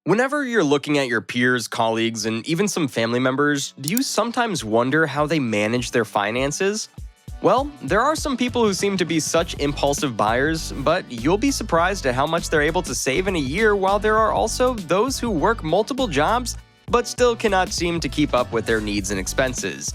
Whenever you're looking at your peers, colleagues, and even some family members, do you sometimes wonder how they manage their finances? Well, there are some people who seem to be such impulsive buyers, but you'll be surprised at how much they're able to save in a year, while there are also those who work multiple jobs but still cannot seem to keep up with their needs and expenses.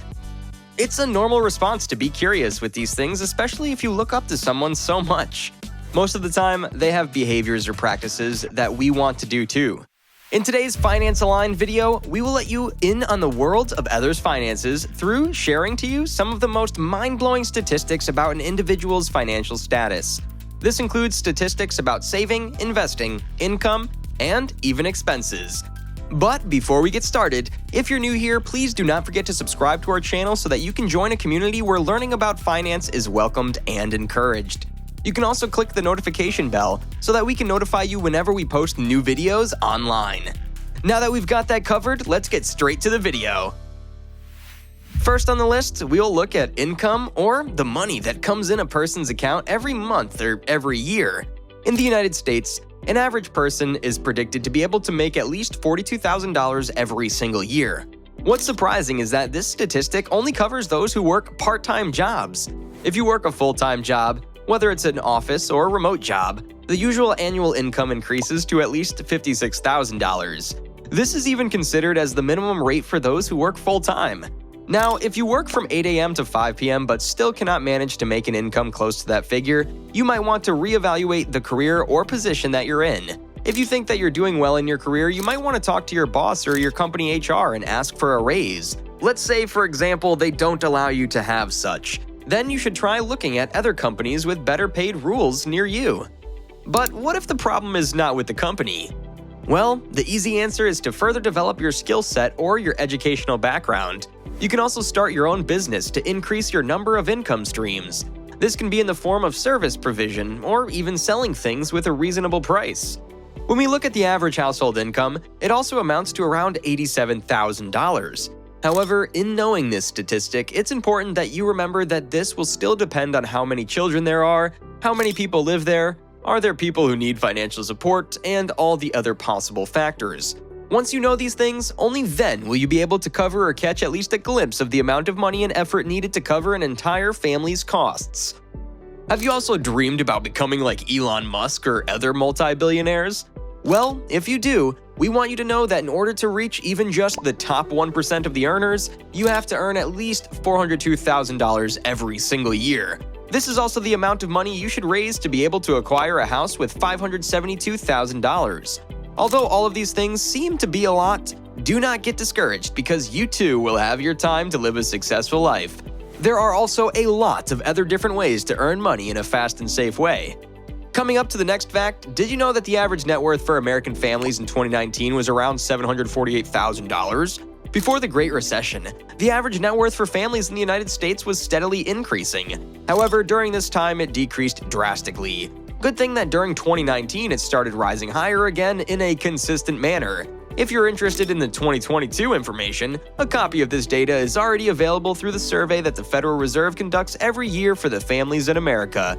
It's a normal response to be curious with these things, especially if you look up to someone so much. Most of the time, they have behaviors or practices that we want to do too. In today's Finance Aligned video, we will let you in on the world of others' finances through sharing to you some of the most mind-blowing statistics about an individual's financial status. This includes statistics about saving, investing, income, and even expenses. But before we get started, if you're new here, please do not forget to subscribe to our channel so that you can join a community where learning about finance is welcomed and encouraged. You can also click the notification bell so that we can notify you whenever we post new videos online. Now that we've got that covered, let's get straight to the video. First on the list, we'll look at income, or the money that comes in a person's account every month or every year. In the United States, an average person is predicted to be able to make at least $42,000 every single year. What's surprising is that this statistic only covers those who work part-time jobs. If you work a full-time job, whether it's an office or a remote job, the usual annual income increases to at least $56,000. This is even considered as the minimum rate for those who work full-time. Now, if you work from 8 a.m. to 5 p.m. but still cannot manage to make an income close to that figure, you might want to reevaluate the career or position that you're in. If you think that you're doing well in your career, you might want to talk to your boss or your company HR and ask for a raise. Let's say, for example, they don't allow you to have such. Then you should try looking at other companies with better paid rules near you. But what if the problem is not with the company? Well, the easy answer is to further develop your skill set or your educational background. You can also start your own business to increase your number of income streams. This can be in the form of service provision or even selling things with a reasonable price. When we look at the average household income, it also amounts to around $87,000. However, in knowing this statistic, it's important that you remember that this will still depend on how many children there are, how many people live there, are there people who need financial support, and all the other possible factors. Once you know these things, only then will you be able to cover or catch at least a glimpse of the amount of money and effort needed to cover an entire family's costs. Have you also dreamed about becoming like Elon Musk or other multi-billionaires? Well, if you do, we want you to know that in order to reach even just the top 1% of the earners, you have to earn at least $402,000 every single year. This is also the amount of money you should raise to be able to acquire a house with $572,000. Although all of these things seem to be a lot, do not get discouraged because you too will have your time to live a successful life. There are also a lot of other different ways to earn money in a fast and safe way. Coming up to the next fact, did you know that the average net worth for American families in 2019 was around $748,000? Before the Great Recession, the average net worth for families in the United States was steadily increasing. However, during this time, it decreased drastically. Good thing that during 2019, it started rising higher again in a consistent manner. If you're interested in the 2022 information, a copy of this data is already available through the survey that the Federal Reserve conducts every year for the families in America.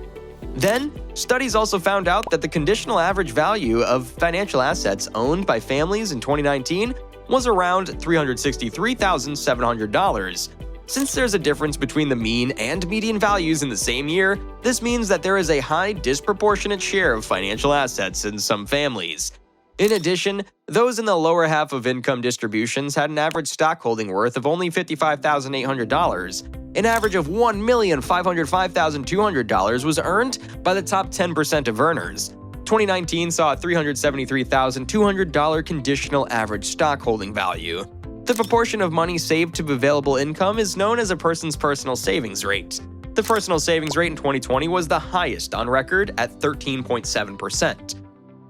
Then, studies also found out that the conditional average value of financial assets owned by families in 2019 was around $363,700. Since there's a difference between the mean and median values in the same year, this means that there is a high disproportionate share of financial assets in some families. In addition, those in the lower half of income distributions had an average stockholding worth of only $55,800. An average of $1,505,200 was earned by the top 10% of earners. 2019 saw a $373,200 conditional average stockholding value. The proportion of money saved to available income is known as a person's personal savings rate. The personal savings rate in 2020 was the highest on record at 13.7%.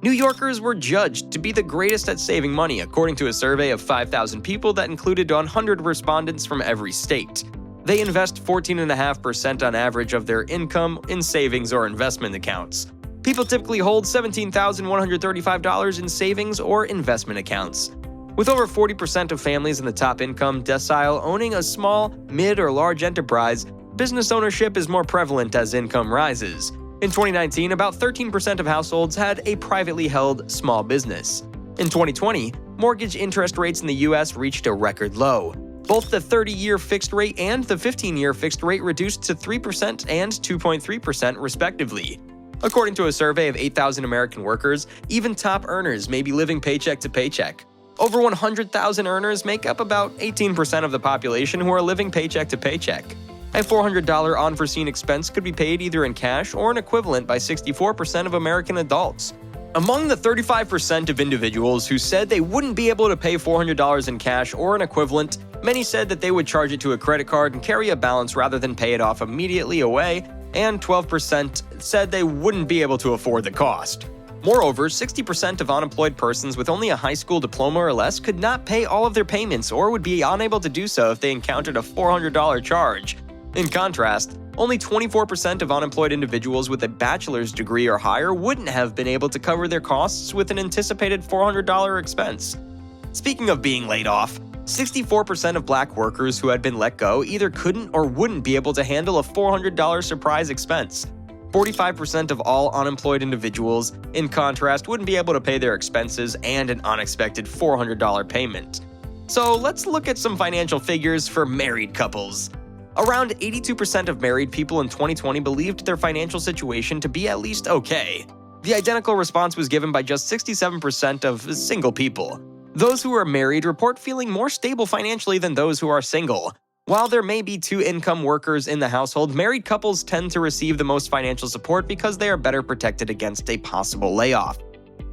New Yorkers were judged to be the greatest at saving money according to a survey of 5,000 people that included 100 respondents from every state. They invest 14.5% on average of their income in savings or investment accounts. People typically hold $17,135 in savings or investment accounts. With over 40% of families in the top income decile owning a small, mid, or large enterprise, business ownership is more prevalent as income rises. In 2019, about 13% of households had a privately held small business. In 2020, mortgage interest rates in the US reached a record low. Both the 30-year fixed rate and the 15-year fixed rate reduced to 3% and 2.3% respectively. According to a survey of 8,000 American workers, even top earners may be living paycheck to paycheck. Over 100,000 earners make up about 18% of the population who are living paycheck to paycheck. A $400 unforeseen expense could be paid either in cash or an equivalent by 64% of American adults. Among the 35% of individuals who said they wouldn't be able to pay $400 in cash or an equivalent, many said that they would charge it to a credit card and carry a balance rather than pay it off immediately away, and 12% said they wouldn't be able to afford the cost. Moreover, 60% of unemployed persons with only a high school diploma or less could not pay all of their payments or would be unable to do so if they encountered a $400 charge. In contrast, only 24% of unemployed individuals with a bachelor's degree or higher wouldn't have been able to cover their costs with an anticipated $400 expense. Speaking of being laid off, 64% of black workers who had been let go either couldn't or wouldn't be able to handle a $400 surprise expense. 45% of all unemployed individuals, in contrast, wouldn't be able to pay their expenses and an unexpected $400 payment. So let's look at some financial figures for married couples. Around 82% of married people in 2020 believed their financial situation to be at least okay. The identical response was given by just 67% of single people. Those who are married report feeling more stable financially than those who are single. While there may be two income workers in the household, married couples tend to receive the most financial support because they are better protected against a possible layoff.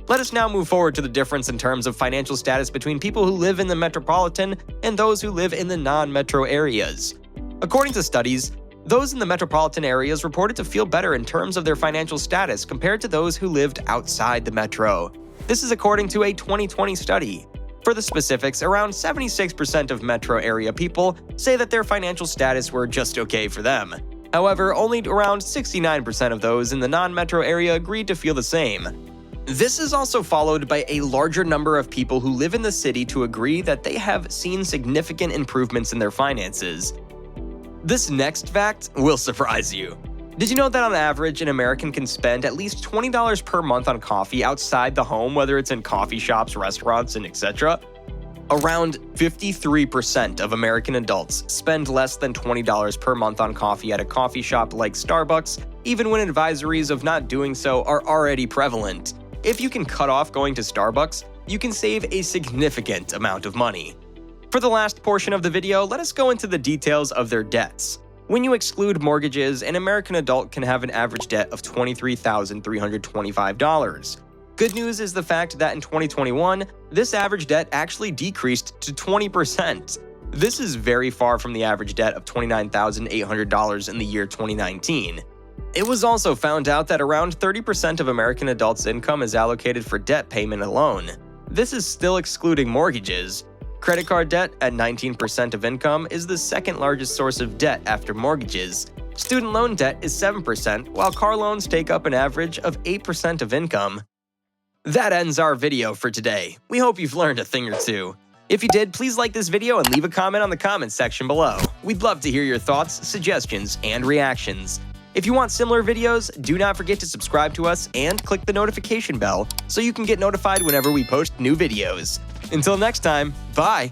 Let us now move forward to the difference in terms of financial status between people who live in the metropolitan and those who live in the non-metro areas. According to studies, those in the metropolitan areas reported to feel better in terms of their financial status compared to those who lived outside the metro. This is according to a 2020 study. For the specifics, around 76% of metro area people say that their financial status were just okay for them. However, only around 69% of those in the non-metro area agreed to feel the same. This is also followed by a larger number of people who live in the city to agree that they have seen significant improvements in their finances. This next fact will surprise you. Did you know that on average, an American can spend at least $20 per month on coffee outside the home, whether it's in coffee shops, restaurants, and etc.? Around 53% of American adults spend less than $20 per month on coffee at a coffee shop like Starbucks, even when advisories of not doing so are already prevalent. If you can cut off going to Starbucks, you can save a significant amount of money. For the last portion of the video, let us go into the details of their debts. When you exclude mortgages, an American adult can have an average debt of $23,325. Good news is the fact that in 2021, this average debt actually decreased to 20%. This is very far from the average debt of $29,800 in the year 2019. It was also found out that around 30% of American adults' income is allocated for debt payment alone. This is still excluding mortgages. Credit card debt, at 19% of income, is the second largest source of debt after mortgages. Student loan debt is 7%, while car loans take up an average of 8% of income. That ends our video for today. We hope you've learned a thing or two. If you did, please like this video and leave a comment on the comments section below. We'd love to hear your thoughts, suggestions, and reactions. If you want similar videos, do not forget to subscribe to us and click the notification bell so you can get notified whenever we post new videos. Until next time, bye!